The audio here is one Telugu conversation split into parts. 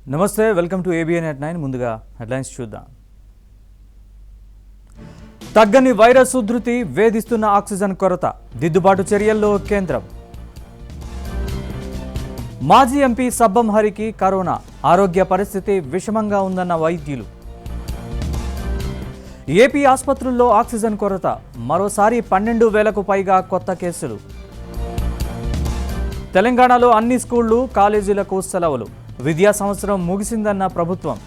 నమస్తే, వెల్కమ్ టు ఏబిఎన్ at 9. ముందుగా హెడ్లైన్స్ చూద్దాం. తగ్గని వైరస్ ఉధృతి, వేధిస్తున్న ఆక్సిజన్ కొరత, దిద్దుబాటు చర్యల్లో కేంద్రం. మాజీ ఎంపీ సబ్బం హరికి కరోనా, ఆరోగ్య పరిస్థితి విషమంగా ఉందన్న వైద్యులు. ఏపీ ఆసుపత్రుల్లో ఆక్సిజన్ కొరత, మరోసారి 12,000కు పైగా కొత్త కేసులు. తెలంగాణలో అన్ని స్కూళ్లు, కాలేజీలకు సెలవులు, విద్యా సంవత్సరం ముగిసిందన్న ప్రభుత్వం.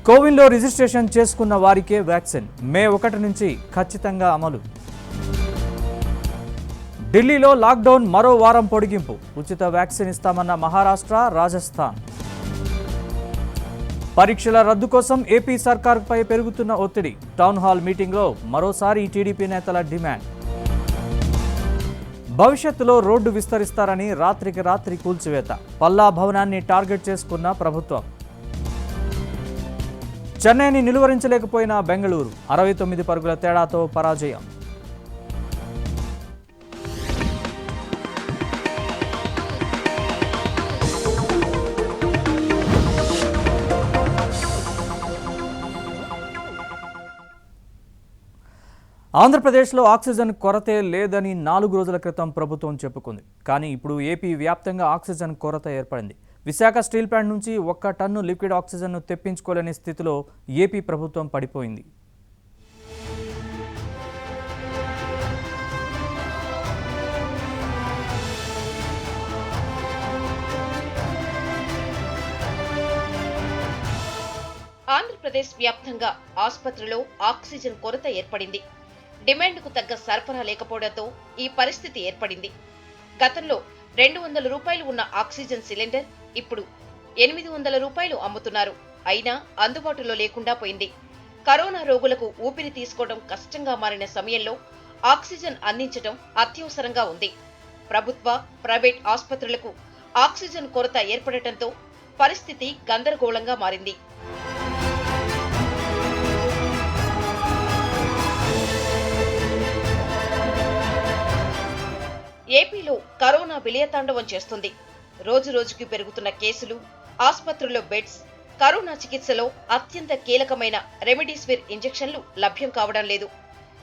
కోవిన్లో రిజిస్ట్రేషన్ చేసుకున్న వారికే వ్యాక్సిన్ మే 1 నుంచి ఖచ్చితంగా అమలు. ఢిల్లీలో లాక్డౌన్ మరో వారం పొడిగింపు, ఉచిత వ్యాక్సిన్ ఇస్తామన్న మహారాష్ట్ర, రాజస్థాన్. పరీక్షల రద్దు కోసం ఏపీ సర్కార్పై పెరుగుతున్న ఒత్తిడి, టౌన్ హాల్ మీటింగ్లో మరోసారి టీడీపీ నేతల డిమాండ్. భవిష్యత్తులో రోడ్డు విస్తరిస్తారని రాత్రికి రాత్రి కూల్చివేత, పల్లా భవనాన్ని టార్గెట్ చేసుకున్న ప్రభుత్వం. చెన్నైని నిలువరించలేకపోయిన బెంగళూరు, 69 పరుగుల తేడాతో పరాజయం. ఆంధ్రప్రదేశ్లో ఆక్సిజన్ కొరతే లేదని 4 రోజుల క్రితం ప్రభుత్వం చెప్పుకుంది. కానీ ఇప్పుడు ఏపీ వ్యాప్తంగా ఆక్సిజన్ కొరత ఏర్పడింది. విశాఖ స్టీల్ ప్లాంట్ నుంచి 1 టన్ను లిక్విడ్ ఆక్సిజన్ను తెప్పించుకోలేని స్థితిలో ఏపీ ప్రభుత్వం పడిపోయింది. ఆంధ్రప్రదేశ్ వ్యాప్తంగా ఆసుపత్రిలో ఆక్సిజన్ కొరత ఏర్పడింది. డిమాండ్కు తగ్గ సరఫరా లేకపోవడంతో ఈ పరిస్థితి ఏర్పడింది. గతంలో 200 రూపాయలు ఉన్న ఆక్సిజన్ సిలిండర్ ఇప్పుడు 800 రూపాయలు అమ్ముతున్నారు. అయినా అందుబాటులో లేకుండా పోయింది. కరోనా రోగులకు ఊపిరి తీసుకోవడం కష్టంగా మారిన సమయంలో ఆక్సిజన్ అందించడం అత్యవసరంగా ఉంది. ప్రభుత్వ, ప్రైవేట్ ఆసుపత్రులకు ఆక్సిజన్ కొరత ఏర్పడటంతో పరిస్థితి గందరగోళంగా మారింది. ఏపీలో కరోనా విలయతాండవం చేస్తుంది. రోజు రోజుకి పెరుగుతున్న కేసులు, ఆసుపత్రుల్లో బెడ్స్, కరోనా చికిత్సలో అత్యంత కీలకమైన రెమిడిసివిర్ ఇంజెక్షన్లు లభ్యం కావడం లేదు.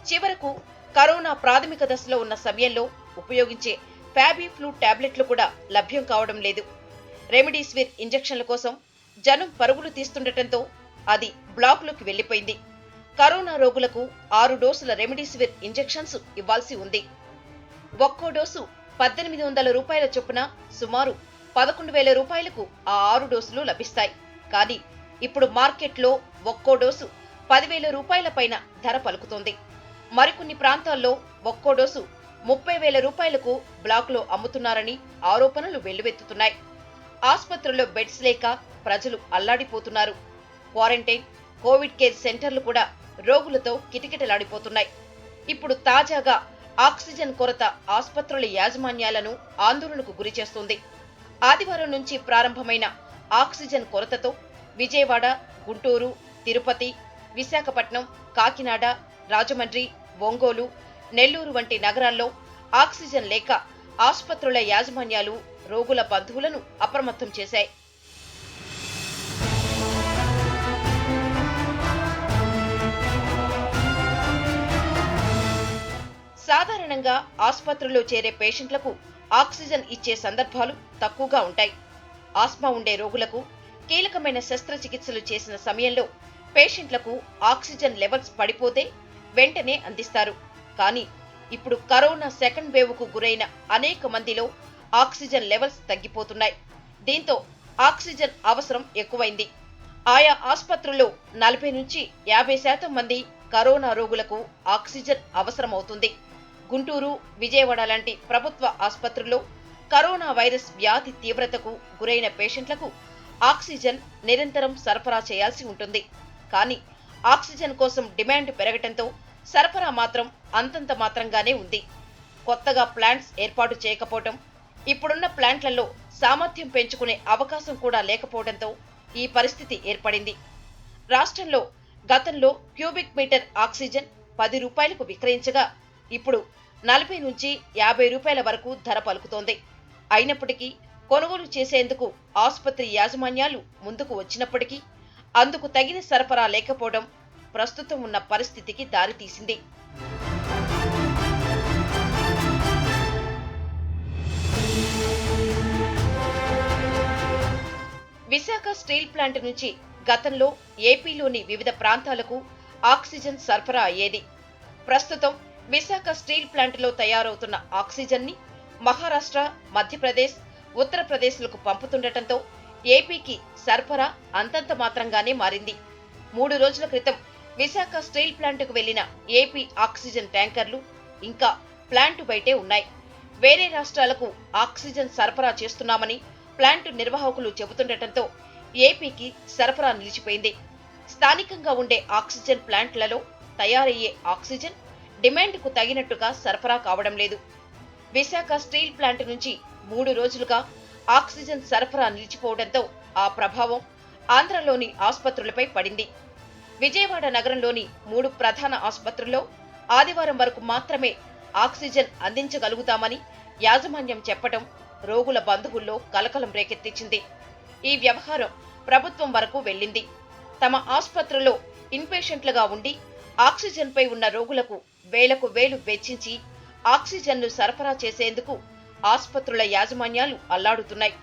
చివరకు కరోనా ప్రాథమిక దశలో ఉన్న సమయంలో ఉపయోగించే ఫ్యాబీఫ్లూ టాబ్లెట్లు కూడా లభ్యం కావడం లేదు. రెమిడిసివిర్ ఇంజెక్షన్ల కోసం జనం పరుగులు తీస్తుండటంతో అది బ్లాక్లోకి వెళ్లిపోయింది. కరోనా రోగులకు 6 డోసుల రెమిడిసివిర్ ఇంజెక్షన్స్ ఇవ్వాల్సి ఉంది. ఒక్కో డోసు 1,800 రూపాయల చొప్పున సుమారు 11,000 రూపాయలకు ఆ 6 డోసులు లభిస్తాయి. కానీ ఇప్పుడు మార్కెట్లో ఒక్కో డోసు 10,000 రూపాయల పైన ధర పలుకుతోంది. మరికొన్ని ప్రాంతాల్లో ఒక్కో డోసు 30,000 రూపాయలకు బ్లాక్లో అమ్ముతున్నారని ఆరోపణలు వెల్లువెత్తుతున్నాయి. ఆసుపత్రుల్లో బెడ్స్ లేక ప్రజలు అల్లాడిపోతున్నారు. క్వారంటైన్, కోవిడ్ కేర్ సెంటర్లు కూడా రోగులతో కిటకిటలాడిపోతున్నాయి. ఇప్పుడు తాజాగా ఆక్సిజన్ కొరత ఆసుపత్రుల యాజమాన్యాలను ఆందోళనకు గురిచేస్తుంది. ఆదివారం నుంచి ప్రారంభమైన ఆక్సిజన్ కొరతతో విజయవాడ, గుంటూరు, తిరుపతి, విశాఖపట్నం, కాకినాడ, రాజమండ్రి, ఒంగోలు, నెల్లూరు వంటి నగరాల్లో ఆక్సిజన్ లేక ఆసుపత్రుల యాజమాన్యాలు రోగుల బంధువులను అప్రమత్తం చేశాయి. సాధారణంగా ఆసుపత్రుల్లో చేరే పేషెంట్లకు ఆక్సిజన్ ఇచ్చే సందర్భాలు తక్కువగా ఉంటాయి. ఆస్మా ఉండే రోగులకు కీలకమైన శస్త్రచికిత్సలు చేసిన సమయంలో పేషెంట్లకు ఆక్సిజన్ లెవెల్స్ పడిపోతే వెంటనే అందిస్తారు. కానీ ఇప్పుడు కరోనా సెకండ్ వేవ్కు గురైన అనేక మందిలో ఆక్సిజన్ లెవెల్స్ తగ్గిపోతున్నాయి. దీంతో ఆక్సిజన్ అవసరం ఎక్కువైంది. ఆయా ఆసుపత్రుల్లో 40 నుంచి 50% మంది కరోనా రోగులకు ఆక్సిజన్ అవసరమవుతుంది. గుంటూరు, విజయవాడ లాంటి ప్రభుత్వ ఆసుపత్రుల్లో కరోనా వైరస్ వ్యాధి తీవ్రతకు గురైన పేషెంట్లకు ఆక్సిజన్ నిరంతరం సరఫరా చేయాల్సి ఉంటుంది. కానీ ఆక్సిజన్ కోసం డిమాండ్ పెరగటంతో సరఫరా మాత్రం అంతంత మాత్రంగానే ఉంది. కొత్తగా ప్లాంట్స్ ఏర్పాటు చేయకపోవటం, ఇప్పుడున్న ప్లాంట్లలో సామర్థ్యం పెంచుకునే అవకాశం కూడా లేకపోవడంతో ఈ పరిస్థితి ఏర్పడింది. రాష్ట్రంలో గతంలో క్యూబిక్ మీటర్ ఆక్సిజన్ 10 రూపాయలకు విక్రయించగా ఇప్పుడు 40 నుంచి 50 రూపాయల వరకు ధర పలుకుతోంది. అయినప్పటికీ కొనుగోలు చేసేందుకు ఆసుపత్రి యాజమాన్యాలు ముందుకు వచ్చినప్పటికీ అందుకు తగిన సరఫరా లేకపోవడం ప్రస్తుతం ఉన్న పరిస్థితికి దారితీసింది. విశాఖ స్టీల్ ప్లాంట్ నుంచి గతంలో ఏపీలోని వివిధ ప్రాంతాలకు ఆక్సిజన్ సరఫరా అయ్యేది. ప్రస్తుతం విశాఖ స్టీల్ ప్లాంట్లో తయారవుతున్న ఆక్సిజన్ ని మహారాష్ట్ర, మధ్యప్రదేశ్, ఉత్తరప్రదేశ్లకు పంపుతుండటంతో ఏపీకి సరఫరా అంతంత మాత్రంగానే మారింది. 3 రోజుల క్రితం విశాఖ స్టీల్ ప్లాంట్కు వెళ్లిన ఏపీ ఆక్సిజన్ ట్యాంకర్లు ఇంకా ప్లాంటు బయటే ఉన్నాయి. వేరే రాష్ట్రాలకు ఆక్సిజన్ సరఫరా చేస్తున్నామని ప్లాంటు నిర్వాహకులు చెబుతుండటంతో ఏపీకి సరఫరా నిలిచిపోయింది. స్థానికంగా ఉండే ఆక్సిజన్ ప్లాంట్లలో తయారయ్యే ఆక్సిజన్ డిమాండ్కు తగినట్టుగా సరఫరా కావడం లేదు. విశాఖ స్టీల్ ప్లాంట్ నుంచి 3 రోజులుగా ఆక్సిజన్ సరఫరా నిలిచిపోవడంతో ఆ ప్రభావం ఆంధ్రలోని ఆసుపత్రులపై పడింది. విజయవాడ నగరంలోని 3 ప్రధాన ఆసుపత్రుల్లో ఆదివారం వరకు మాత్రమే ఆక్సిజన్ అందించగలుగుతామని యాజమాన్యం చెప్పడం రోగుల బంధువుల్లో కలకలం రేకెత్తించింది. ఈ వ్యవహారం ప్రభుత్వం వరకు వెళ్లింది. తమ ఆసుపత్రుల్లో ఇన్పేషెంట్లుగా ఉండి ఆక్సిజన్పై ఉన్న రోగులకు వేలకు వేలు వెచ్చించి ఆక్సిజన్ను సరఫరా చేసేందుకు ఆసుపత్రుల యాజమాన్యాలు అల్లాడుతున్నాయి.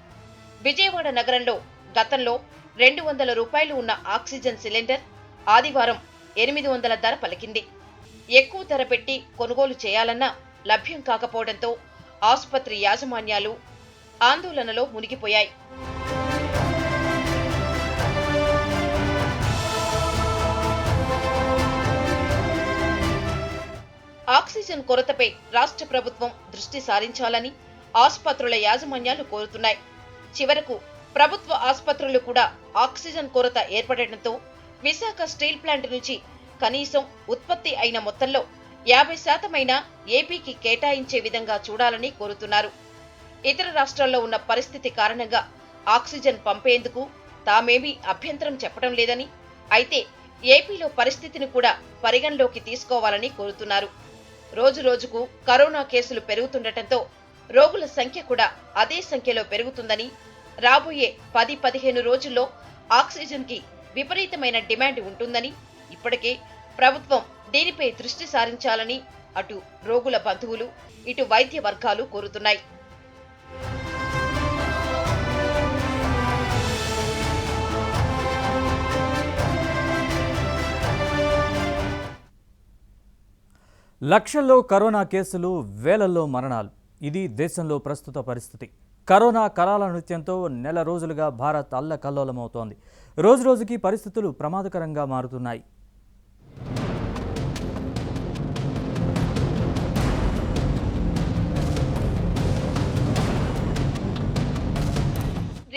విజయవాడ నగరంలో గతంలో 200 రూపాయలు ఉన్న ఆక్సిజన్ సిలిండర్ ఆదివారం 800 ధర పలికింది. ఎక్కువ ధర పెట్టి కొనుగోలు చేయాలన్నా లభ్యం కాకపోవడంతో ఆసుపత్రి యాజమాన్యాలు ఆందోళనలో మునిగిపోయాయి. ఆక్సిజన్ కొరతపై రాష్ట్ర ప్రభుత్వం దృష్టి సారించాలని ఆసుపత్రుల యాజమాన్యాలు కోరుతున్నాయి. చివరకు ప్రభుత్వ ఆసుపత్రులు కూడా ఆక్సిజన్ కొరత ఏర్పడటంతో విశాఖ స్టీల్ ప్లాంట్ నుంచి కనీసం ఉత్పత్తి అయిన మొత్తంలో 50% అయినా ఏపీకి కేటాయించే విధంగా చూడాలని కోరుతున్నారు. ఇతర రాష్ట్రాల్లో ఉన్న పరిస్థితి కారణంగా ఆక్సిజన్ పంపేందుకు తామేమీ అభ్యంతరం చెప్పడం లేదని, అయితే ఏపీలో పరిస్థితిని కూడా పరిగణలోకి తీసుకోవాలని కోరుతున్నారు. రోజు రోజుకు కరోనా కేసులు పెరుగుతుండటంతో రోగుల సంఖ్య కూడా అదే సంఖ్యలో పెరుగుతుందని, రాబోయే 10-15 రోజుల్లో ఆక్సిజన్ కి విపరీతమైన డిమాండ్ ఉంటుందని, ఇప్పటికే ప్రభుత్వం దీనిపై దృష్టి సారించాలని అటు రోగుల బంధువులు, ఇటు వైద్య వర్గాలు కోరుతున్నాయి. లక్షల్లో కరోనా కేసులు, వేలల్లో మరణాలు. ఇది దేశంలో ప్రస్తుత పరిస్థితి. కరోనా కరాల నృత్యంతో నెల రోజులుగా భారత్ అల్లకల్లోలమవుతోంది. రోజురోజుకి పరిస్థితులు ప్రమాదకరంగా మారుతున్నాయి.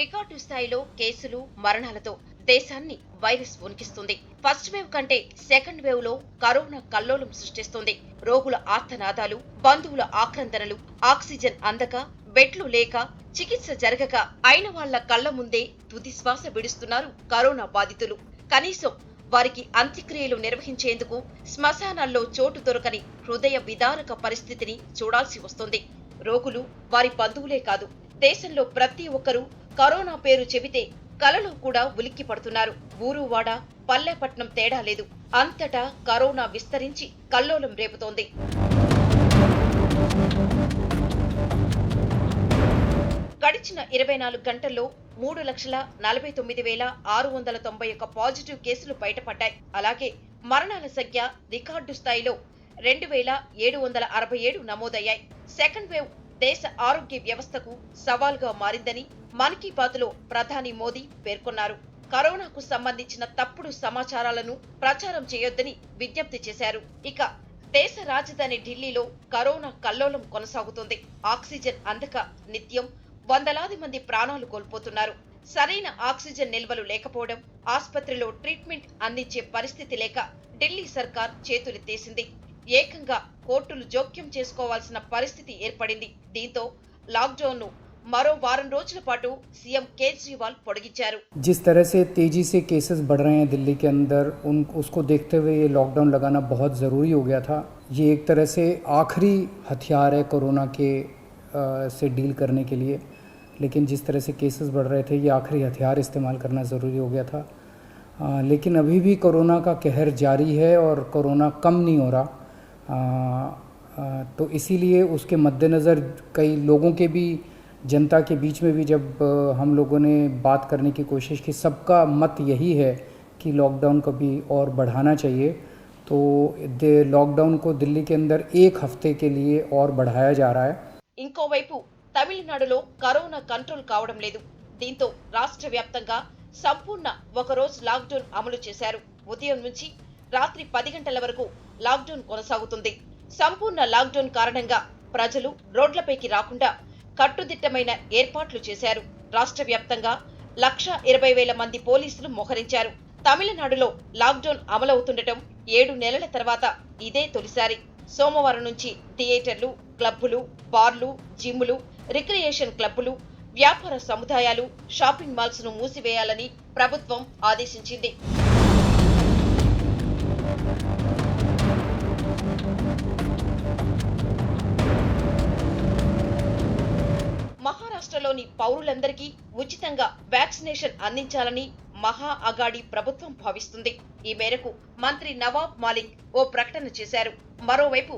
రికార్డు స్థాయిలో కేసులు, మరణాలతో దేశాన్ని వైరస్ వణికిస్తుంది. ఫస్ట్ వేవ్ కంటే సెకండ్ వేవ్ లో కరోనా కల్లోలం సృష్టిస్తుంది. రోగుల ఆర్తనాదాలు, బంధువుల ఆక్రందనలు, ఆక్సిజన్ అందక, బెడ్లు లేక, చికిత్స జరగక అయిన వాళ్ల కళ్ల ముందే తుది శ్వాస విడుస్తున్నారు కరోనా బాధితులు. కనీసం వారికి అంత్యక్రియలు నిర్వహించేందుకు శ్మశానాల్లో చోటు దొరకని హృదయ విదారక పరిస్థితిని చూడాల్సి వస్తుంది. రోగులు, వారి బంధువులే కాదు, దేశంలో ప్రతి ఒక్కరూ కరోనా పేరు చెబితే కలలో కూడా ఉలిక్కి పడుతున్నారు. ఊరువాడ, పల్లెపట్నం తేడా లేదు, అంతటా కరోనా విస్తరించి కల్లోలం రేపుతోంది. గడిచిన 24 గంటల్లో 3,49,691 పాజిటివ్ కేసులు బయటపడ్డాయి. అలాగే మరణాల సంఖ్య రికార్డు స్థాయిలో 2,767 నమోదయ్యాయి. సెకండ్ వేవ్ దేశ ఆరోగ్య వ్యవస్థకు సవాల్గా మారిందని మన్ కీ బాత్లో ప్రధాని మోదీ పేర్కొన్నారు. కరోనాకు సంబంధించిన తప్పుడు సమాచారాలను ప్రచారం చేయొద్దని విజ్ఞప్తి చేశారు. ఇక దేశ రాజధాని ఢిల్లీలో కరోనా కల్లోలం కొనసాగుతోంది. ఆక్సిజన్ అందక నిత్యం వందలాది మంది ప్రాణాలు కోల్పోతున్నారు. సరైన ఆక్సిజన్ నిల్వలు లేకపోవడం, ఆసుపత్రిలో ట్రీట్మెంట్ అందించే పరిస్థితి లేక ఢిల్లీ సర్కార్ చేతులెత్తేసింది. ఏకంగా కోర్టులు జోక్యం చేసుకోవాల్సిన పరిస్థితి ఏర్పడింది. దీంతో లాక్డౌన్ ను మరో వారం రోజుల పాటు సీఎం కేజ్రీవాల్ పొడిగించారు. जिस तरह से तेजी से केसेस बढ़ रहे हैं दिल्ली के अंदर, उसको देखते हुए ये लॉकडाउन लगाना बहुत ज़रूरी हो गया था. ये एक तरह से आखिरी हथियार है कोरोना के से डील करने के लिए. लेकिन जिस तरह से केसेस बढ़ रहे थे ये आखिरी हथियार इस्तेमाल करना ज़रूरी हो गया था। लेकिन अभी भी कोरोना का कहर जारी है और कोरोना कम नहीं हो रहा। तो इसीलिए उसके मद्देनज़र कई लोगों के भी, जनता के बीच में भी जब हम लोगों ने बात करने की कोशिश की, सबका मत यही है कि लॉकडाउन को भी और बढ़ाना चाहिए। तो लॉकडाउन को दिल्ली के अंदर 1 हफ्ते के लिए और बढ़ाया जा रहा है। ఇంకోవైపు తమిళనాడులో కరోనా కంట్రోల్ కావడం లేదు. దీంతో రాష్ట్ర వ్యాప్తంగా సంపూర్ణ ఒకరోజు లాక్డౌన్ అమలు చేశారు. ఉదయం నుంచి రాత్రి 10 గంటల వరకు లాక్డౌన్ కొనసాగుతుంది. సంపూర్ణ లాక్డౌన్ కారణంగా ప్రజలు రోడ్లపైకి రాకుండా కట్టుదిట్టమైన ఏర్పాట్లు చేశారు. రాష్ట్ర వ్యాప్తంగా 1,20,000 మంది పోలీసులు మోహరించారు. తమిళనాడులో లాక్డౌన్ అమలవుతుండటం 7 నెలల తర్వాత ఇదే తొలిసారి. సోమవారం నుంచి థియేటర్లు, క్లబ్బులు, బార్లు, జిమ్లు, రిక్రియేషన్ క్లబ్బులు, వ్యాపార సముదాయాలు, షాపింగ్ మాల్స్ ను మూసివేయాలని ప్రభుత్వం ఆదేశించింది. మహారాష్ట్రలోని పౌరులందరికీ ఉచితంగా వ్యాక్సినేషన్ అందించాలని మహా అగాడి ప్రభుత్వం భావిస్తుంది. ఈ మేరకు మంత్రి నవాబ్ మాలిక్ ఓ ప్రకటన చేశారు. మరోవైపు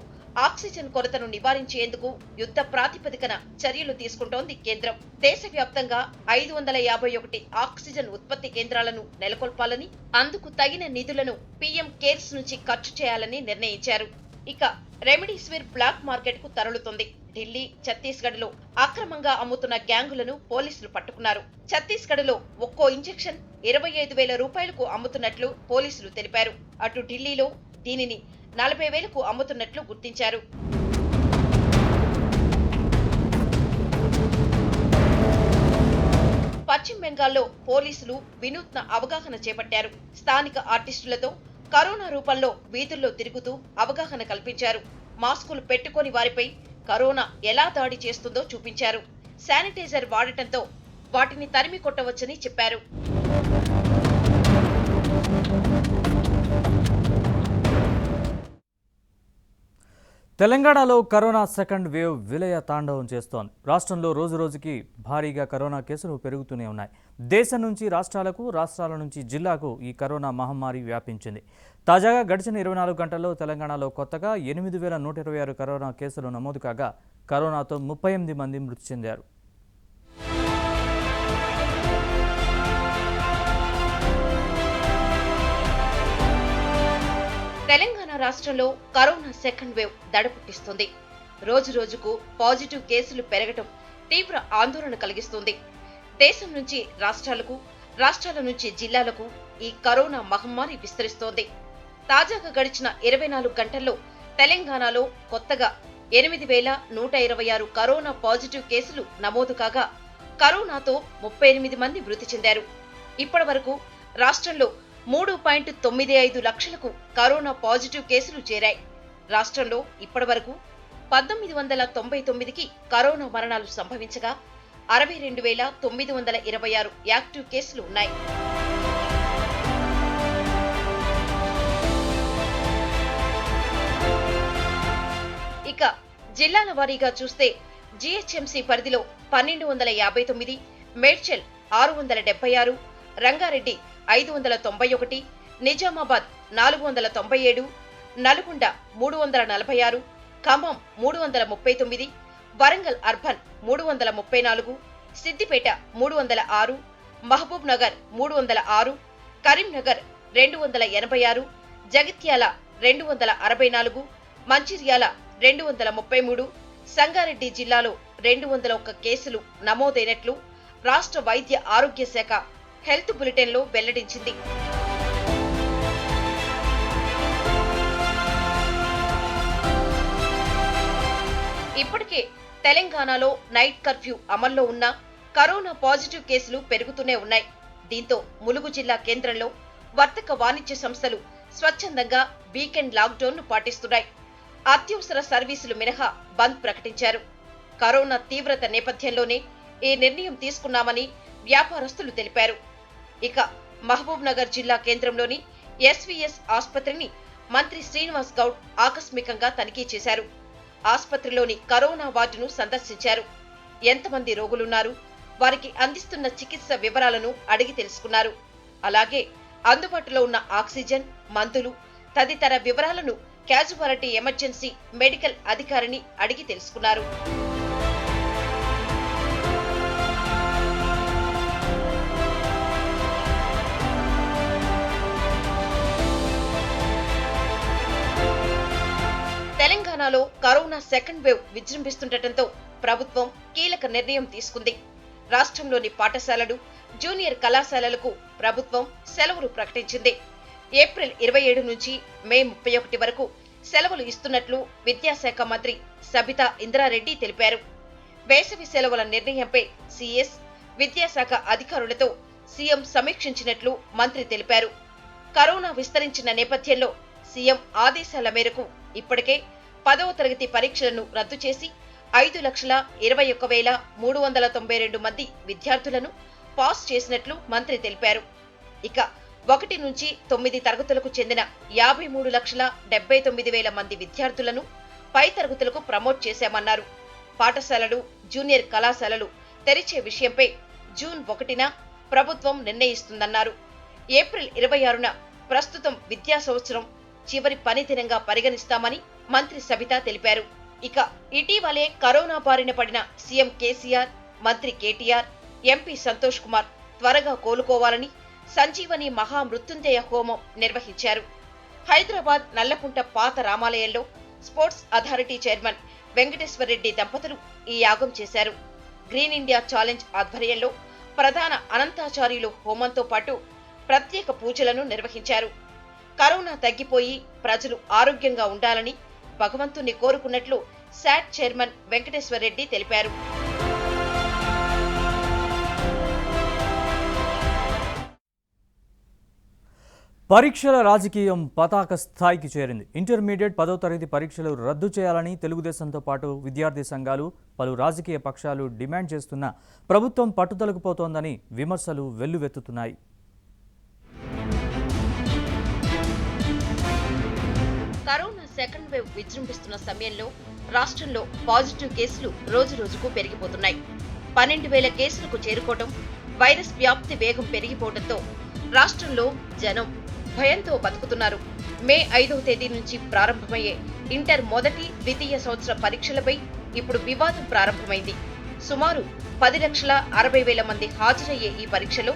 ఆక్సిజన్ కొరతను నివారించేందుకు యుద్ధ ప్రాతిపదికన చర్యలు తీసుకుంటోంది కేంద్రం. దేశవ్యాప్తంగా 551 ఆక్సిజన్ ఉత్పత్తి కేంద్రాలను నెలకొల్పాలని, అందుకు తగిన నిధులను పీఎం కేర్స్ నుంచి ఖర్చు చేయాలని నిర్ణయించారు. ఇక రెమిడిసివిర్ బ్లాక్ మార్కెట్ కు తరలుతుంది. ఢిల్లీ, ఛత్తీస్గఢ్ లో అక్రమంగా అమ్ముతున్న గ్యాంగులను పోలీసులు పట్టుకున్నారు. ఛత్తీస్గఢ్ లో ఒక్కో ఇంజెక్షన్ 25,000 రూపాయలకు అమ్ముతున్నట్లు పోలీసులు తెలిపారు. అటు ఢిల్లీలో దీనిని 40,000కు అమ్ముతున్నట్లు గుర్తించారు. పశ్చిమ బెంగాల్లో పోలీసులు వినూత్న అవగాహన చేపట్టారు. స్థానిక ఆర్టిస్టులతో కరోనా రూపంలో వీధుల్లో తిరుగుతూ అవగాహన కల్పించారు. మాస్కులు పెట్టుకోని వారిపై కరోనా ఎలా దాడి చేస్తుందో చూపించారు. శానిటైజర్ వాడటంతో వాటిని తరిమి కొట్టవచ్చని చెప్పారు. తెలంగాణలో కరోనా సెకండ్ వేవ్ విలయ తాండవం చేస్తోంది. రాష్ట్రంలో రోజురోజుకి భారీగా కరోనా కేసులు పెరుగుతూనే ఉన్నాయి. దేశం నుంచి రాష్ట్రాలకు, రాష్ట్రాల నుంచి జిల్లాకు ఈ కరోనా మహమ్మారి వ్యాపించింది. తాజాగా గడిచిన 24 గంటల్లో తెలంగాణలో కొత్తగా 8,126 కరోనా కేసులు నమోదు కాగా కరోనాతో 38 మంది మృతి చెందారు. తెలంగాణ రాష్ట్రంలో కరోనా సెకండ్ వేవ్ దడపుట్టిస్తుంది. రోజు రోజుకు పాజిటివ్ కేసులు పెరగటం తీవ్ర ఆందోళన కలిగిస్తుంది. దేశం నుంచి రాష్ట్రాలకు, రాష్ట్రాల నుంచి జిల్లాలకు ఈ కరోనా మహమ్మారి విస్తరిస్తోంది. తాజాగా గడిచిన 24 గంటల్లో తెలంగాణలో కొత్తగా 8,126 కరోనా పాజిటివ్ కేసులు నమోదు కాగా కరోనాతో 38 మంది మృతి చెందారు. ఇప్పటి వరకు రాష్ట్రంలో 3.95 లక్షలకు కరోనా పాజిటివ్ కేసులు చేరాయి. రాష్ట్రంలో ఇప్పటి వరకు 1,999కి కరోనా మరణాలు సంభవించగా 62,926 యాక్టివ్ కేసులు ఉన్నాయి. ఇక జిల్లాల వారీగా చూస్తే జీహెచ్ఎంసీ పరిధిలో 1,259, మేడ్చల్ 676, రంగారెడ్డి 591, నిజామాబాద్ 497, నల్గొండ 346, ఖమ్మం 339, వరంగల్ అర్బన్ 334, సిద్దిపేట 306, మహబూబ్ నగర్ 306, కరీంనగర్ 286, జగిత్యాల 264, మంచిర్యాల 233, సంగారెడ్డి జిల్లాలో 201 కేసులు నమోదైనట్లు రాష్ట్ర వైద్య ఆరోగ్య శాఖ హెల్త్ బులెటిన్లో వెల్లడించింది. ఇప్పటికే తెలంగాణలో నైట్ కర్ఫ్యూ అమల్లో ఉన్న కరోనా పాజిటివ్ కేసులు పెరుగుతూనే ఉన్నాయి. దీంతో ములుగు జిల్లా కేంద్రంలో వర్తక వాణిజ్య సంస్థలు స్వచ్ఛందంగా వీకెండ్ లాక్డౌన్ ను పాటిస్తున్నాయి. అత్యవసర సర్వీసులు మినహా బంద్ ప్రకటించారు. కరోనా తీవ్రత నేపథ్యంలోనే ఈ నిర్ణయం తీసుకున్నామని వ్యాపారస్తులు తెలిపారు. ఇక మహబూబ్ నగర్ జిల్లా కేంద్రంలోని ఎస్వీఎస్ ఆసుపత్రిని మంత్రి శ్రీనివాస్ గౌడ్ ఆకస్మికంగా తనిఖీ చేశారు. ఆసుపత్రిలోని కరోనా వార్డును సందర్శించారు. ఎంతమంది రోగులున్నారు, వారికి అందిస్తున్న చికిత్స వివరాలను అడిగి తెలుసుకున్నారు. అలాగే అందుబాటులో ఉన్న ఆక్సిజన్, మందులు తదితర వివరాలను క్యాజువాలిటీ ఎమర్జెన్సీ మెడికల్ అధికారిని అడిగి తెలుసుకున్నారు. తెలంగాణలో కరోనా సెకండ్ వేవ్ విజృంభిస్తుండటంతో ప్రభుత్వం కీలక నిర్ణయం తీసుకుంది. రాష్ట్రంలోని పాఠశాలలు, జూనియర్ కళాశాలలకు ప్రభుత్వం సెలవులు ప్రకటించింది. ఏప్రిల్ 27 నుంచి మే 31 వరకు సెలవులు ఇస్తున్నట్లు విద్యాశాఖ మంత్రి సబితా ఇంద్రారెడ్డి తెలిపారు. వేసవి సెలవుల నిర్ణయంపై సీఎస్, విద్యాశాఖ అధికారులతో సీఎం సమీక్షించినట్లు మంత్రి తెలిపారు. కరోనా విస్తరించిన నేపథ్యంలో సీఎం ఆదేశాల మేరకు ఇప్పటికే 10వ తరగతి పరీక్షలను రద్దు చేసి 5,21,392 మంది విద్యార్థులను పాస్ చేసినట్లు మంత్రి తెలిపారు. ఇక 1 నుంచి 9 తరగతులకు చెందిన 53,79,000 మంది విద్యార్థులను పై తరగతులకు ప్రమోట్ చేశామన్నారు. పాఠశాలలు, జూనియర్ కళాశాలలు తెరిచే విషయంపై జూన్ 1న ప్రభుత్వం నిర్ణయిస్తుందన్నారు. ఏప్రిల్ 26న ప్రస్తుతం విద్యా సంవత్సరం చివరి పని దినంగా పరిగణిస్తామని మంత్రి సబితా తెలిపారు. ఇక ఇటీవలే కరోనా బారిన పడిన సీఎం కేసీఆర్, మంత్రి కేటీఆర్, ఎంపీ సంతోష్ కుమార్ త్వరగా కోలుకోవాలని సంజీవని మహామృత్యుంజయ హోమం నిర్వహించారు. హైదరాబాద్ నల్లకుంట పాత రామాలయంలో స్పోర్ట్స్ అథారిటీ చైర్మన్ వెంకటేశ్వరరెడ్డి దంపతులు ఈ యాగం చేశారు. గ్రీన్ ఇండియా ఛాలెంజ్ ఆధ్వర్యంలో ప్రధాన అనంతాచార్యులు హోమంతో పాటు ప్రత్యేక పూజలను నిర్వహించారు. కరోనా తగ్గిపోయి ప్రజలు ఆరోగ్యంగా ఉండాలని భగవంతుణ్ణి కోరుకున్నట్లు శాట్ చైర్మన్ వెంకటేశ్వరరెడ్డి తెలిపారు. పరీక్షల రాజకీయం పతాక స్థాయికి చేరింది. ఇంటర్మీడియట్ 10వ తరగతి పరీక్షలు రద్దు చేయాలని తెలుగుదేశంతో పాటు విద్యార్థి సంఘాలు, పలు రాజకీయ పక్షాలు డిమాండ్ చేస్తున్నా ప్రభుత్వం పట్టుదలకు పోతోందని విమర్శలు వెల్లువెత్తుతున్నాయి. కరోనా సెకండ్ వేవ్ విజృంభిస్తున్న సమయంలో రాష్ట్రంలో పాజిటివ్ కేసులు రోజురోజుకు పెరిగిపోతున్నాయి. 12,000 కేసులకు చేరుకోవడం, వైరస్ వ్యాప్తి వేగం పెరిగిపోవడంతో రాష్ట్రంలో జనం భయంతో బతుకుతున్నారు. మే 5వ తేదీ నుంచి ప్రారంభమయ్యే ఇంటర్ మొదటి, ద్వితీయ సంవత్సర పరీక్షలపై ఇప్పుడు వివాదం ప్రారంభమైంది. సుమారు 10,60,000 మంది హాజరయ్యే ఈ పరీక్షలో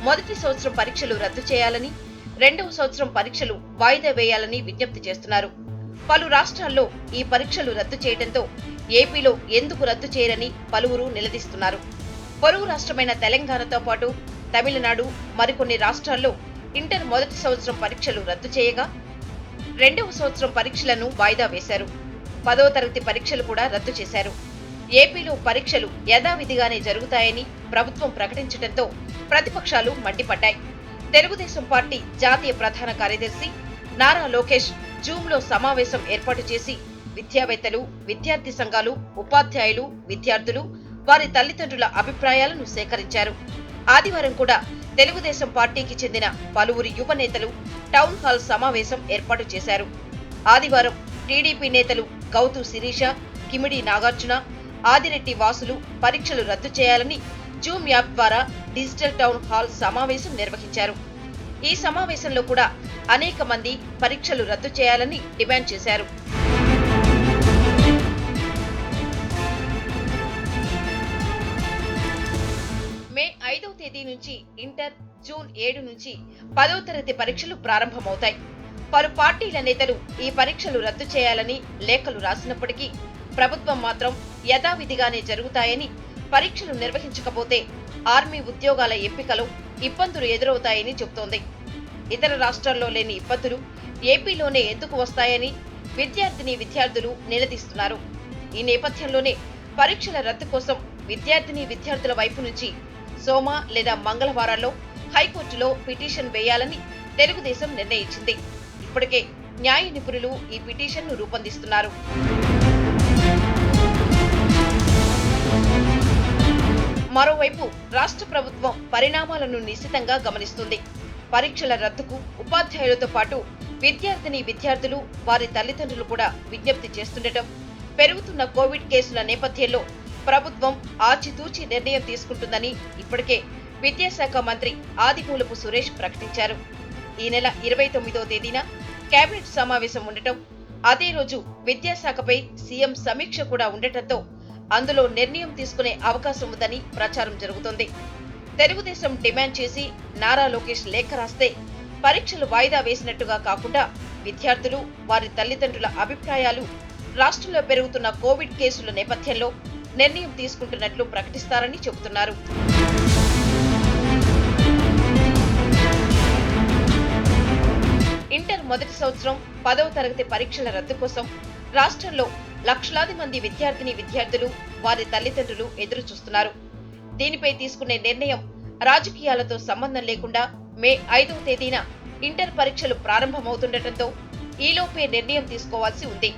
మొదటి సంవత్సరం పరీక్షలు రద్దు చేయాలని, రెండవ సంవత్సరం పరీక్షలు వాయిదా వేయాలని విజ్ఞప్తి చేస్తున్నారు. పలు రాష్ట్రాల్లో ఈ పరీక్షలు రద్దు చేయడంతో ఏపీలో ఎందుకు రద్దు చేయరని పలువురు నిలదీస్తున్నారు. పొరుగు రాష్ట్రమైన తెలంగాణతో పాటు తమిళనాడు, మరికొన్ని రాష్ట్రాల్లో ఇంటర్ మొదటి సంవత్సరం పరీక్షలు రద్దు చేయగా రెండవ సంవత్సరం పరీక్షలను వాయిదా వేశారు. 10వ తరగతి పరీక్షలు కూడా రద్దు చేశారు. ఏపీలో పరీక్షలు యథావిధిగానే జరుగుతాయని ప్రభుత్వం ప్రకటించడంతో ప్రతిపక్షాలు మండిపడ్డాయి. తెలుగుదేశం పార్టీ జాతీయ ప్రధాన కార్యదర్శి నారా లోకేష్ జూమ్లో సమావేశం ఏర్పాటు చేసి విద్యావేత్తలు, విద్యార్థి సంఘాలు, ఉపాధ్యాయులు, విద్యార్థులు, వారి తల్లిదండ్రుల అభిప్రాయాలను సేకరించారు. ఆదివారం కూడా తెలుగుదేశం పార్టీకి చెందిన పలువురి యువ నేతలు టౌన్ హాల్ సమావేశం ఏర్పాటు చేశారు. ఆదివారం టీడీపీ నేతలు గౌతు శిరీష, కిమిడి నాగార్జున, ఆదిరెడ్డి వాసులు పరీక్షలు రద్దు చేయాలని జూమ్ యాప్ ద్వారా డిజిటల్ టౌన్ హాల్ సమావేశం నిర్వహించారు. ఈ సమావేశంలో కూడా అనేక మంది పరీక్షలు రద్దు చేయాలని డిమాండ్ చేశారు. మే 5వ తేదీ నుంచి ఇంటర్, జూన్ 7 నుంచి 10వ తరగతి పరీక్షలు ప్రారంభమవుతాయి. పలు పార్టీల నేతలు ఈ పరీక్షలు రద్దు చేయాలని లేఖలు రాసినప్పటికీ ప్రభుత్వం మాత్రం యథావిధిగానే జరుగుతాయని, పరీక్షలు నిర్వహించకపోతే ఆర్మీ ఉద్యోగాల ఎంపికలో ఇబ్బందులు ఎదురవుతాయని చెబుతోంది. ఇతర రాష్ట్రాల్లో లేని ఇబ్బందులు ఏపీలోనే ఎందుకు వస్తాయని విద్యార్థులు నిలదీస్తున్నారు. ఈ నేపథ్యంలోనే పరీక్షల రద్దు కోసం విద్యార్థుల వైపు నుంచి సోమ లేదా మంగళవారాల్లో హైకోర్టులో పిటిషన్ వేయాలని తెలుగుదేశం నిర్ణయించింది. ఇప్పటికే న్యాయ నిపుణులు ఈ పిటిషన్ను రూపొందిస్తున్నారు. మరోవైపు రాష్ట్ర ప్రభుత్వం పరిణామాలను నిశితంగా గమనిస్తుంది. పరీక్షల రద్దుకు ఉపాధ్యాయులతో పాటు విద్యార్థులు, వారి తల్లిదండ్రులు కూడా విజ్ఞప్తి చేస్తుండటం, పెరుగుతున్న కోవిడ్ కేసుల నేపథ్యంలో ప్రభుత్వం ఆచితూచి నిర్ణయం తీసుకుంటుందని ఇప్పటికే విద్యాశాఖ మంత్రి ఆదిమూలపు సురేష్ ప్రకటించారు. ఈ నెల 29వ తేదీన కేబినెట్ సమావేశం ఉండటం, అదే రోజు విద్యాశాఖపై సీఎం సమీక్ష కూడా ఉండటంతో అందులో నిర్ణయం తీసుకునే అవకాశం ఉందని ప్రచారం జరుగుతోంది. తెలుగుదేశం డిమాండ్ చేసి నారా లోకేష్ లేఖ రాస్తే పరీక్షలు వాయిదా వేసినట్టుగా కాకుండా విద్యార్థులు, వారి తల్లిదండ్రుల అభిప్రాయాలు, రాష్ట్రంలో పెరుగుతున్న కోవిడ్ కేసుల నేపథ్యంలో నిర్ణయం తీసుకుంటున్నట్లు ప్రకటిస్తారని చెబుతున్నారు. ఇంటర్ మొదటి సంవత్సరం 10వ తరగతి పరీక్షల రద్దు కోసం రాష్ట్రంలో లక్షలాది మంది విద్యార్థులు, వారి తల్లిదండ్రులు ఎదురు చూస్తున్నారు. దీనిపై తీసుకునే నిర్ణయం రాజకీయాలతో సంబంధం లేకుండా మే 5వ తేదీన ఇంటర్ పరీక్షలు ప్రారంభమవుతుండటంతో ఈలోపే నిర్ణయం తీసుకోవాల్సి ఉంది.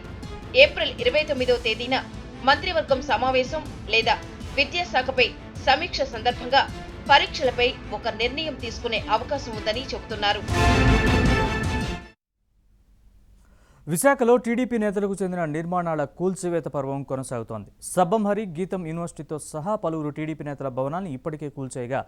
ఏప్రిల్ 29వ తేదీన మంత్రివర్గం సమావేశం లేదా విద్యాశాఖపై సమీక్ష సందర్భంగా పరీక్షలపై ఒక నిర్ణయం తీసుకునే అవకాశం ఉందని చెబుతున్నారు. విశాఖలో టీడీపీ నేతలకు చెందిన నిర్మాణాల కూల్చివేత పర్వం కొనసాగుతోంది. సబ్బంహరి, గీతం యూనివర్సిటీతో సహా పలువురు టీడీపీ నేతల భవనాన్ని ఇప్పటికే కూల్చేయగా,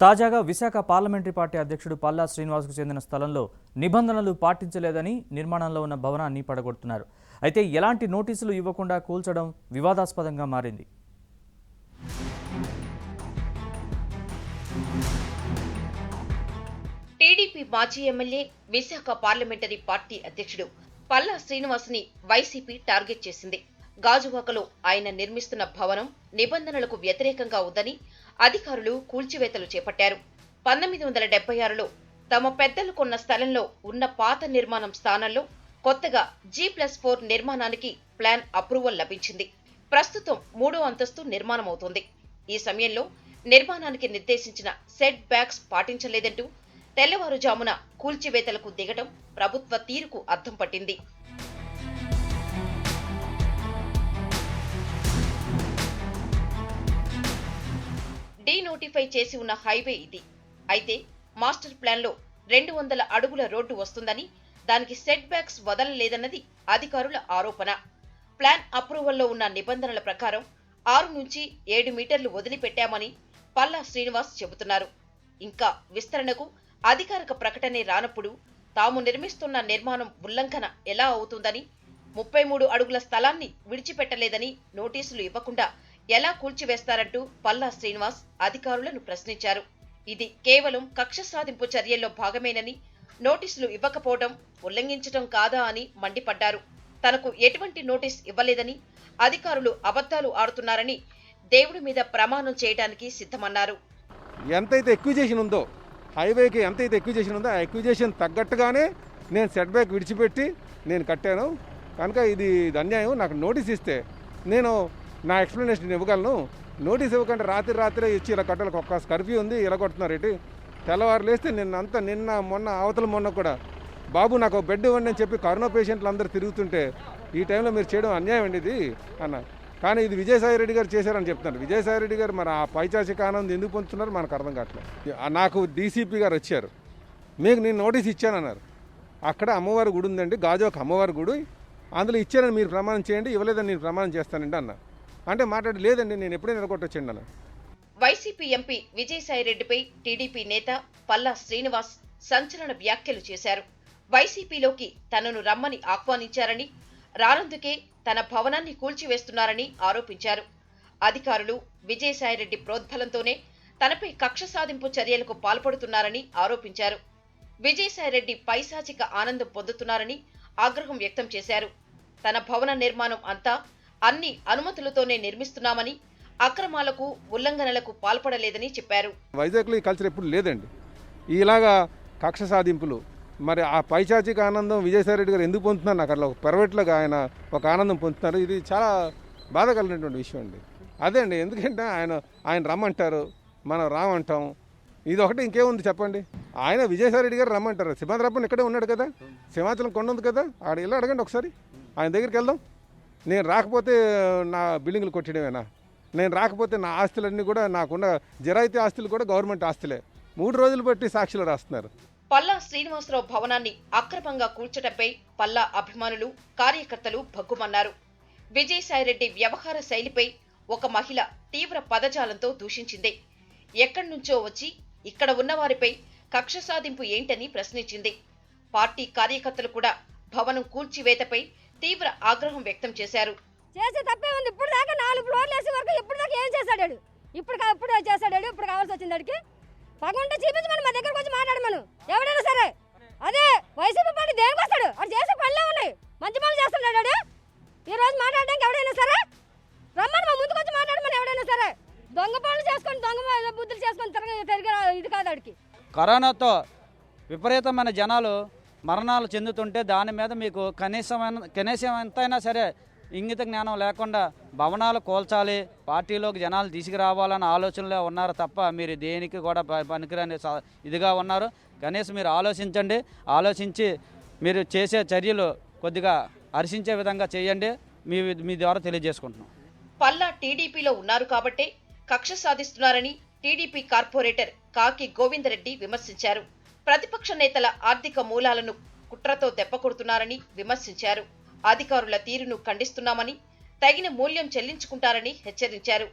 తాజాగా విశాఖ పార్లమెంటరీ పార్టీ అధ్యక్షుడు పల్లా శ్రీనివాస్కు చెందిన స్థలంలో నిబంధనలు పాటించలేదని నిర్మాణంలో ఉన్న భవనాన్ని పడగొడుతున్నారు. అయితే ఎలాంటి నోటీసులు ఇవ్వకుండా కూల్చడం వివాదాస్పదంగా మారింది. టీడీపీ మాజీ ఎమ్మెల్యే, విశాఖ పార్లమెంటరీ పార్టీ అధ్యక్షుడు పల్లా శ్రీనివాస్ని వైసీపీ టార్గెట్ చేసింది. గాజువాకలో ఆయన నిర్మిస్తున్న భవనం నిబంధనలకు వ్యతిరేకంగా ఉందని అధికారులు కూల్చివేతలు చేపట్టారు. 1976లో తమ పెద్దలు కొన్న స్థలంలో ఉన్న పాత నిర్మాణం స్థానంలో కొత్తగా G+4 నిర్మాణానికి ప్లాన్ అప్రూవల్ లభించింది. ప్రస్తుతం 3వ అంతస్తు నిర్మాణమవుతోంది. ఈ సమయంలో నిర్మాణానికి నిర్దేశించిన సెట్ బ్యాక్స్ పాటించలేదంటూ తెల్లవారుజామున కూల్చివేతలకు దిగటం ప్రభుత్వ తీరుకు అద్దం పట్టింది. డీనోటిఫై చేసి ఉన్న హైవే ఇది. అయితే మాస్టర్ ప్లాన్లో 200 అడుగుల రోడ్డు వస్తుందని, దానికి సెట్ బ్యాక్స్ వదలలేదన్నది అధికారుల ఆరోపణ. ప్లాన్ అప్రూవల్లో ఉన్న నిబంధనల ప్రకారం 6 నుంచి 7 మీటర్లు వదిలిపెట్టామని పల్లా శ్రీనివాస్ చెబుతున్నారు. ఇంకా విస్తరణకు అధికారిక ప్రకటనే రానప్పుడు తాము నిర్మిస్తున్న నిర్మాణం ఉల్లంఘన ఎలా అవుతుందని, 33 అడుగుల స్థలాన్ని విడిచిపెట్టలేదని నోటీసులు ఇవ్వకుండా ఎలా కూల్చివేస్తారంటూ పల్లా శ్రీనివాస్ అధికారులను ప్రశ్నించారు. ఇది కేవలం కక్ష సాధింపు చర్యల్లో భాగమేనని, నోటీసులు ఇవ్వకపోవడం ఉల్లంఘించడం కాదా అని మండిపడ్డారు. తనకు ఎటువంటి నోటీస్ ఇవ్వలేదని, అధికారులు అబద్ధాలు ఆడుతున్నారని దేవుడి మీద ప్రమాణం చేయడానికి సిద్ధమన్నారు. ఎంతైతే ఎక్విజేషన్ ఉందో, హైవేకి ఎంతైతే ఎక్విజేషన్ ఉందో ఆ ఎక్విజేషన్ తగ్గట్టుగానే నేను సెట్ బ్యాక్ విడిచిపెట్టి నేను కట్టాను. కనుక ఇది అన్యాయం. నాకు నోటీస్ ఇస్తే నేను నా ఎక్స్ప్లెనేషన్ ఇవ్వగలను. నోటీస్ ఇవ్వకుండా రాత్రి ఇచ్చి ఇలా కట్టాలి, ఒక్క కర్ఫ్యూ ఉంది, ఇలా కొడుతున్నారు ఏంటి. తెల్లవారు లేస్తే నిన్న మొన్న అవతల మొన్న కూడా బాబు నాకు బెడ్ ఇవ్వండి అని చెప్పి కరోనా పేషెంట్లు అందరూ తిరుగుతుంటే ఈ టైంలో మీరు చేయడం అన్యాయం అండి ఇది అన్న. కానీ ఇది విజయసాయి రెడ్డి గారు చేశారని చెప్తున్నారు. విజయసాయి రెడ్డి గారు మరి ఆ పైచాచిక ఆనందం ఎందుకు పొందుతున్నారు మనకు అర్థం కావట్లేదు. నాకు డీసీపీ గారు వచ్చారు, మీకు నేను నోటీస్ ఇచ్చానన్నారు. అక్కడ అమ్మవారి గుడి ఉందండి, గాజువాక అమ్మవారి గుడి, అందులో ఇచ్చానని మీరు ప్రమాణం చేయండి, ఇవ్వలేదని నేను ప్రమాణం చేస్తానండి అన్న. అంటే మాట్లాడి లేదండి నేను ఎప్పుడైనా నిలగొట్టొచ్చండి అన్న. వైసీపీ ఎంపీ విజయసాయిరెడ్డిపై టీడీపీ నేత పల్లా శ్రీనివాస్ సంచలన వ్యాఖ్యలు చేశారు. వైసీపీలోకి తనను రమ్మని ఆహ్వానించారని, రానందుకే తన భవనాన్ని కూల్చివేస్తున్నారని ఆరోపించారు. అధికారులు విజయసాయిరెడ్డి ప్రోద్బలంతోనే తనపై కక్ష సాధింపు చర్యలకు పాల్పడుతున్నారని ఆరోపించారు. విజయసాయిరెడ్డి పైశాచిక ఆనందం పొందుతున్నారని ఆగ్రహం వ్యక్తం చేశారు. తన భవన నిర్మాణం అంతా అన్ని అనుమతులతోనే నిర్మిస్తున్నామని, అక్రమాలకు ఉల్లంఘనలకు పాల్పడలేదని చెప్పారు. వైజాగ్లో ఈ కల్చర్ ఎప్పుడు లేదండి. ఇలాగా కక్ష సాధింపులు, మరి ఆ పైచాచిక ఆనందం విజయసాయిరెడ్డి గారు ఎందుకు పొందుతున్నారు? నాకు అట్లా ప్రైవేట్లోగా ఆయన ఒక ఆనందం పొందుతున్నారు. ఇది చాలా బాధ కలిగినటువంటి విషయం అండి. అదే అండి, ఎందుకంటే ఆయన రమ్మంటారు, మనం రామంటాం. ఇది ఒకటి ఇంకేముంది చెప్పండి. ఆయన విజయసాయిరెడ్డి గారు రమ్మంటారు. సింహాద్రప్పని ఇక్కడే ఉన్నాడు కదా, సింహాచలం కొండ ఉంది కదా, ఆడ ఇలా అడగండి ఒకసారి, ఆయన దగ్గరికి వెళ్దాం. నేను రాకపోతే నా బిల్డింగ్లు కొట్టడమేనా? నేను రాకపోతే నా ఆస్తులన్నీ కూడా, నాకున్న జరాయితీ ఆస్తులు కూడా గవర్నమెంట్ ఆస్తులే. 3 రోజులు బట్టి సాక్షులు రాస్తున్నారు. పల్లా శ్రీనివాసరావు భవనాన్ని అక్రమంగా కూల్చడంపై పల్లా అభిమానులు, కార్యకర్తలు భగ్గుమన్నారు. విజయసాయిరెడ్డి వ్యవహార శైలిపై ఒక మహిళ తీవ్ర పదజాలంతో దూషించింది. ఎక్కడి నుంచో వచ్చి ఇక్కడ ఉన్నవారిపై కక్ష సాధింపు ఏంటని ప్రశ్నించింది. పార్టీ కార్యకర్తలు కూడా భవనం కూల్చివేతపై తీవ్ర ఆగ్రహం వ్యక్తం చేశారు. చేసే తప్పే ఉంది. ఇప్పుడు దాకా 4 ఫ్లోర్లు వేసే వరకు ఇప్పుడు దాకా ఏం చేశాడు? ఇప్పుడు చేశాడు. ఇప్పుడు కావాల్సి వచ్చింది అడిగి పగంటే చూపించమని మా దగ్గరకు వచ్చి మాట్లాడమను ఎవడైనా సరే. అదే వైసీపీ పార్టీ దేనికి వస్తాడు? అది చేసే పనులే ఉన్నాయి. మంచి పనులు చేస్తున్నాడు. ఈ రోజు మాట్లాడడానికి ఎవడైనా సరే రమ్మని మా ముందుకు వచ్చి మాట్లాడమని ఎవడైనా సరే. దొంగ పనులు చేసుకొని దొంగ బుద్ధులు చేసుకొని తిరిగి ఇది కాదు అడిగి. కరోనాతో విపరీతమైన జనాలు మరణాలు చెందుతుంటే దాని మీద మీకు కనీసం ఎంతైనా సరే ఇంగిత జ్ఞానం లేకుండా భవనాలు కోల్చాలి, పార్టీలోకి జనాలు తీసుకురావాలన్న ఆలోచనలో ఉన్నారు తప్ప మీరు దేనికి కూడా పనికిరాని ఇదిగా ఉన్నారు. కనీసం మీరు ఆలోచించండి. ఆలోచించి మీరు చేసే చర్యలు కొద్దిగా హర్షించే విధంగా చేయండి. మీ ద్వారా తెలియజేసుకుంటున్నాం. పల్లా టీడీపీలో ఉన్నారు కాబట్టే కక్ష సాధిస్తున్నారని టీడీపీ కార్పొరేటర్ కాకి గోవిందరెడ్డి విమర్శించారు. ప్రతిపక్ష నేతల ఆర్థిక మూలాలను కుట్రతో దెబ్బకొడుతున్నారని విమర్శించారు. అధికారుల తీరును ఖండిస్తున్నామని, తగిన మూల్యం చెల్లించుకుంటారని హెచ్చరించారు.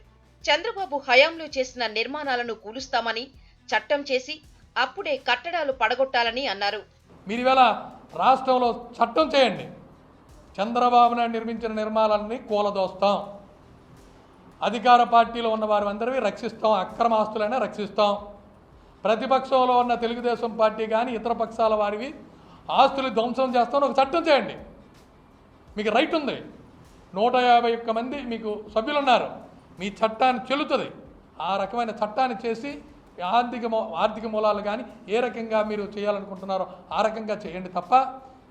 చంద్రబాబు హయాంలో చేసిన నిర్మాణాలను కూలుస్తామని, చట్టం చేసి అప్పుడే కట్టడాలు పడగొట్టాలని అన్నారు. మీరు ఇవాళ రాష్ట్రంలో చట్టం చేయండి. చంద్రబాబు నాయుడు నిర్మించిన నిర్మాణాలని కూలదోస్తాం. అధికార పార్టీలో ఉన్న వారి అందరివి రక్షిస్తాం. అక్రమ ఆస్తులైనా రక్షిస్తాం. ప్రతిపక్షంలో ఉన్న తెలుగుదేశం పార్టీ కానీ ఇతర పక్షాల వారివి ఆస్తులు ధ్వంసం చేస్తామని ఒక చట్టం చేయండి. మీకు రైట్ ఉంది. 151 మంది మీకు సభ్యులున్నారు. మీ చట్టాన్ని చెల్లుతుంది. ఆ రకమైన చట్టాన్ని చేసి ఆర్థిక మూలాలు కానీ ఏ రకంగా మీరు చేయాలనుకుంటున్నారో ఆ రకంగా చేయండి తప్ప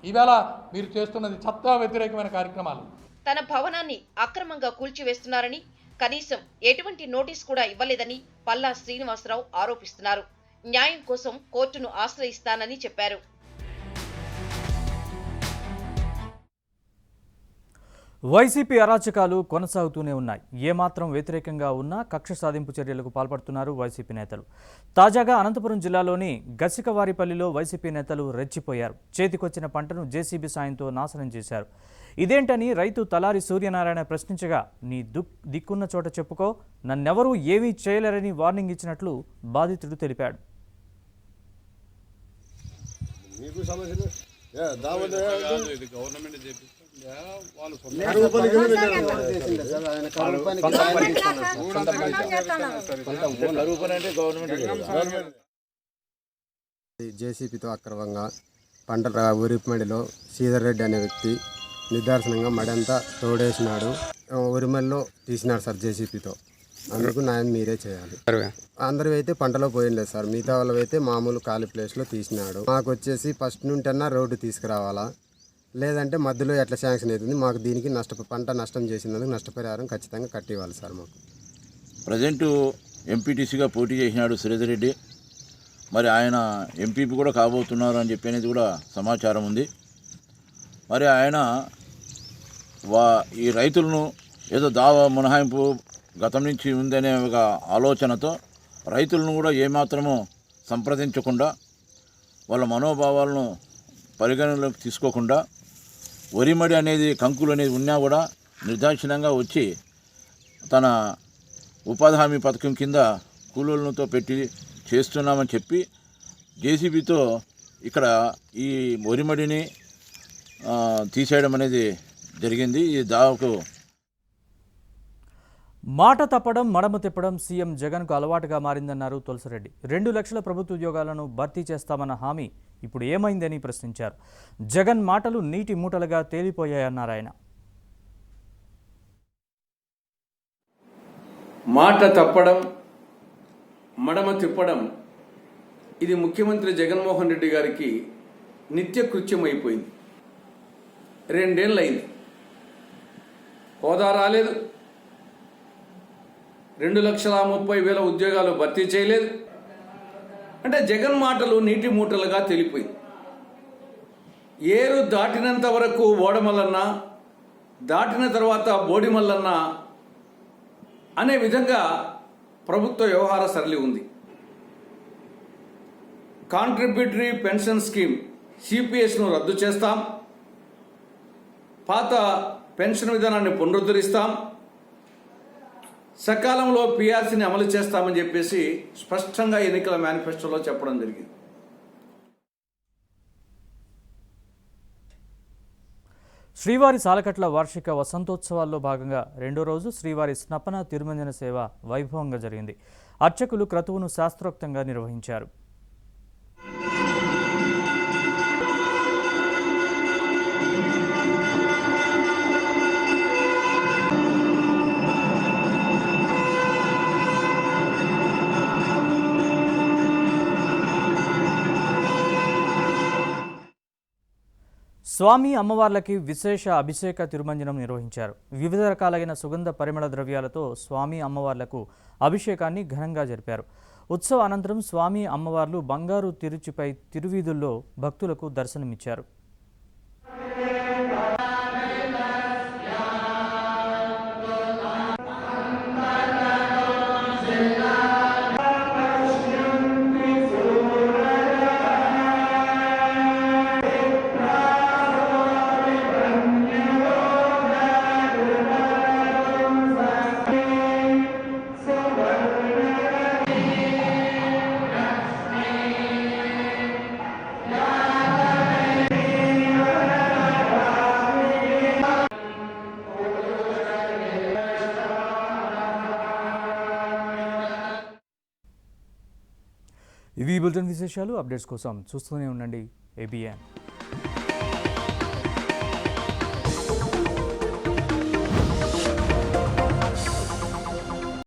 ఈవేళ మీరు చేస్తున్నది చట్ట వ్యతిరేకమైన కార్యక్రమాలు. తన భవనాన్ని అక్రమంగా కూల్చివేస్తున్నారని, కనీసం ఎటువంటి నోటీస్ కూడా ఇవ్వలేదని పల్లా శ్రీనివాసరావు ఆరోపిస్తున్నారు. న్యాయం కోసం కోర్టును ఆశ్రయిస్తానని చెప్పారు. వైసీపీ అరాచకాలు కొనసాగుతూనే ఉన్నాయి. ఏమాత్రం వ్యతిరేకంగా ఉన్నా కక్ష సాధింపు చర్యలకు పాల్పడుతున్నారు వైసీపీ నేతలు. తాజాగా అనంతపురం జిల్లాలోని గసికవారిపల్లిలో వైసీపీ నేతలు రెచ్చిపోయారు. చేతికొచ్చిన పంటను జేసీబీ సాయంతో నాశనం చేశారు. ఇదేంటని రైతు తలారి సూర్యనారాయణ ప్రశ్నించగా, నీ దిక్కున్న చోట చెప్పుకో, నన్నెవరూ ఏమీ చేయలేరని వార్నింగ్ ఇచ్చినట్లు బాధితుడు తెలిపాడు. జేసీపీతో అక్రమంగా పంట ఊరిమడిలో శ్రీధర్ రెడ్డి అనే వ్యక్తి నిదర్శనంగా మడంతా తోడేసినాడు. ఉరిమల్లో తీసినాడు సార్ జేసీపీతో. అందుకు న్యాయం మీరే చేయాలి. అందరివి అయితే పంటలో పోయిండలేదు సార్. మిగతా వాళ్ళవి అయితే మామూలు ఖాళీ ప్లేస్లో తీసినాడు. మాకు వచ్చేసి ఫస్ట్ నుంటన్నా రోడ్డు తీసుకురావాలా, లేదంటే మధ్యలో ఎట్లా శాంక్షన్ అవుతుంది. మాకు దీనికి పంట నష్టం చేసినందుకు నష్టపరిహారం ఖచ్చితంగా కట్టివ్వాలి సార్. మాకు ప్రజెంటు ఎంపీటీసీగా పోటీ చేసినాడు శ్రీధర్ రెడ్డి. మరి ఆయన ఎంపీపీ కూడా కాబోతున్నారు అని చెప్పి అనేది కూడా సమాచారం ఉంది. మరి ఆయన ఈ రైతులను ఏదో దావా మినహాయింపు గతం నుంచి ఉందనే ఒక ఆలోచనతో రైతులను కూడా ఏమాత్రమూ సంప్రదించకుండా, వాళ్ళ మనోభావాలను పరిగణనలోకి తీసుకోకుండా, వరిమడి అనేది కంకులు అనేది ఉన్నా కూడా నిర్దాక్షిణ్యంగా వచ్చి తన ఉపాధి హామీ పథకం కింద కూలీలతో పెట్టి చేస్తున్నామని చెప్పి జేసీబీతో ఇక్కడ ఈ వరిమడిని తీసేయడం అనేది జరిగింది. ఈ దావకు మాట తప్పడం, మడమ తిప్పడం సీఎం జగన్కు అలవాటుగా మారిందన్నారు తులసిరెడ్డి. 2 లక్షల ప్రభుత్వ ఉద్యోగాలను భర్తీ చేస్తామన్న హామీ ఇప్పుడు ఏమైందని ప్రశ్నించారు. జగన్ మాటలు నీటి మూటలుగా తేలిపోయాయన్నారు ఆయన. మాట తప్పడం, మడమ తిప్పడం ఇది ముఖ్యమంత్రి జగన్మోహన్ రెడ్డి గారికి నిత్య కృత్యం అయిపోయింది. 2 ఏళ్ళు అయింది. హోదా రాలేదు, 2,30,000 ఉద్యోగాలు భర్తీ చేయలేదు. అంటే జగన్ మాటలు నీటి మూటలుగా తెలిపోయింది. ఏరు దాటినంత వరకు ఓడమల్లన్నా, దాటిన తర్వాత బోడిమల్లన్నా అనే విధంగా ప్రభుత్వ వ్యవహార సరళి ఉంది. కాంట్రిబ్యూటరీ పెన్షన్ స్కీమ్ సిపిఎస్ను రద్దు చేస్తాం, పాత పెన్షన్ విధానాన్ని పునరుద్ధరిస్తాం, సకాలంలో పిఆర్సీని అమలు చేస్తామని చెప్పేసి స్పష్టంగా ఎన్నికల మేనిఫెస్టోలో చెప్పడం జరిగింది. శ్రీవారి సాలకట్ల వార్షిక వసంతోత్సవాల్లో భాగంగా రెండో రోజు శ్రీవారి స్నపన తిరుమంజన సేవ వైభవంగా జరిగింది. అర్చకులు క్రతువును శాస్త్రోక్తంగా నిర్వహించారు. స్వామి అమ్మవార్లకి విశేష అభిషేక తిరుమంజనం నిర్వహించారు. వివిధ రకాలైన సుగంధ పరిమళ ద్రవ్యాలతో స్వామి అమ్మవార్లకు అభిషేకాన్ని ఘనంగా జరిపారు. ఉత్సవ అనంతరం స్వామి అమ్మవార్లు బంగారు తిరుచిపై తిరువీధుల్లో భక్తులకు దర్శనమిచ్చారు. ఇవి బులెటిన్ విశేషాలు. అప్డేట్స్ కోసం చూస్తూనే ఉండండి ABN.